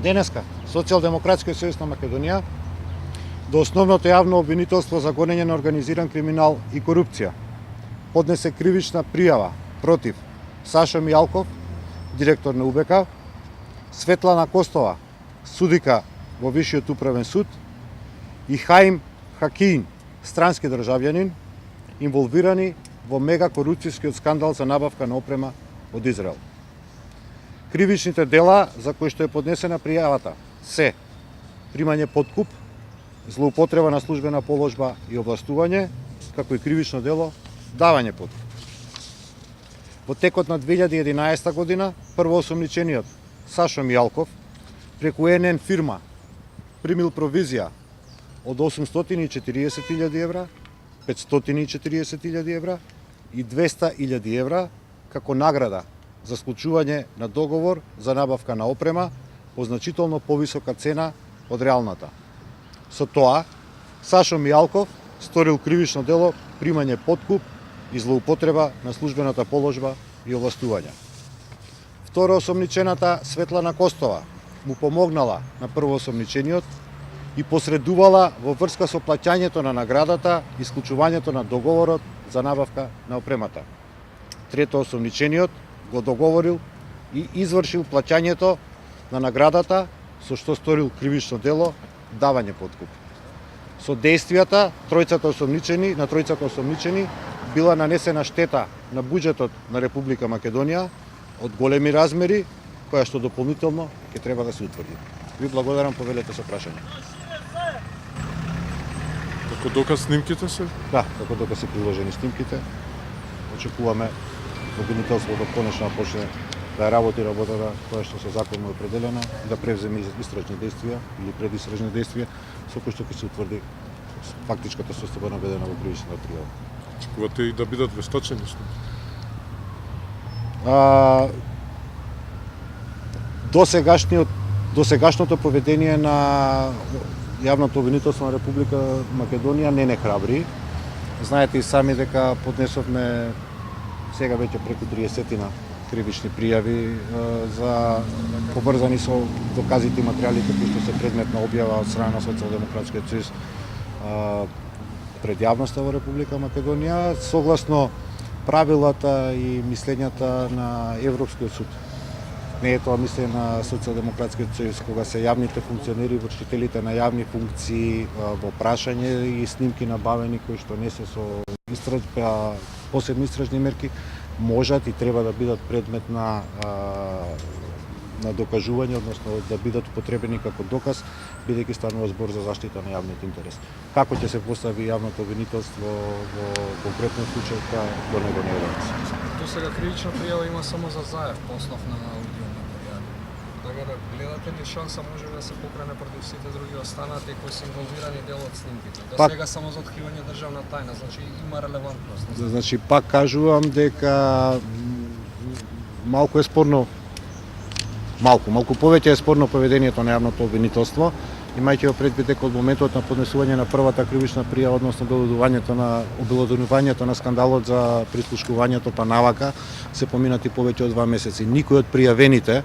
Денеска, Социјалдемократскиот сојуз на Македонија до основното јавно обвинителство за гонење на организиран криминал и корупција поднесе кривична пријава против Сашо Мијалков, директор на УБК, Светлана Костова, судика во Вишиот управен суд, и Хаим Хакиин, странски државјанин, инволвирани во мега корупцијскиот скандал за набавка на опрема од Израел. Кривичните дела за кои што е поднесена пријавата се примање подкуп, злоупотреба на службена положба и овластување, како и кривично дело давање подкуп. Во текот на 2011 година првоосомничениот Сашо Мијалков преку НН фирма примил провизија од 840.000 евра, 540.000 евра и 200.000 евра како награда за склучување на договор за набавка на опрема по значително повисока цена од реалната. Со тоа, Сашо Мијалков сторил кривично дело примање подкуп и злоупотреба на службената положба и овластување. Второосомничената Светлана Костова му помогнала на првоосомничениот и посредувала во врска со плаќањето на наградата и склучувањето на договорот за набавка на опремата. Третоосомничениот го договорил и извршил плаќањето на наградата, со што сторил кривично дело давање подкуп. Со действијата на тројцата осомничени била нанесена штета на буџетот на Република Македонија од големи размери, која што дополнително ќе треба да се утврди. Ви благодарам, повелете со прашање. Како доказ снимките се? Да, како доказ се приложени снимките. Очекуваме обвинителството конечно да почне да работи работата која што со закон му е определена, да превземе истражни действија или предистражни действија, со кои што ќе се утврди фактичката состојба наведена во кривичната пријава. Очекувате и да бидат вештачени снимки? Досегашното поведение на јавното обвинителство на Република Македонија не храбри. Знаете и сами дека поднесовме сега веќе преку 30 кривични пријави за поврзани со доказите и материјалите кои што се предмет на објава од страна на Социјалдемократскиот сојуз пред јавноста во Република Македонија, согласно правилата и мислењата на Европскиот суд. Не е тоа мислење на Социјалдемократскиот сојуз, кога се јавните функционери, вршителите на јавни функции во прашање и снимки набавени кои што не се со посебни истражни мерки, можат и треба да бидат предмет на докажување, односно да бидат употребени како доказ, бидејќи станува збор за заштита на јавниот интерес. Како ќе се постави јавното обвинителство во конкретниот случај, тоа до него не е данас. До сега кривична пријава има само за Заев, по основ на аудио материјали. Така да гледате ли шанса може да се покрене против сите други останати кои се инволвирани дел од снимките? До сега само за откривање државна тајна, значи има релевантност. Значи пак кажувам дека малку повеќе е спорно поведението на јавното обвинителство, имајќи во предвид дека од моментот на поднесување на првата кривична пријава, односно обелоденувањето на скандалот за прислушкувањето па навака, се поминати повеќе од 2 месеци. Никој од пријавените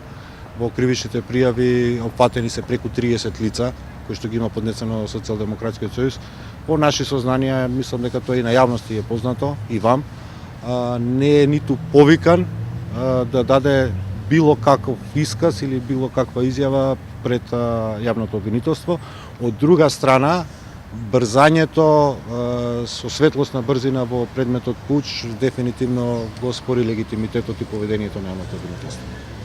во кривичните пријави, опфатени се преку 30 лица, кои што ги има поднесено Социјалдемократскиот сојуз. По наши сознанија, мислам дека тоа и на јавност е познато, и вам, не е ниту повикан да даде било каков исказ или било каква изјава пред јавното обвинителство. Од друга страна, брзањето со светлосна брзина во предметот пуч дефинитивно го спори легитимитетот и поведението на јавното обвинителство.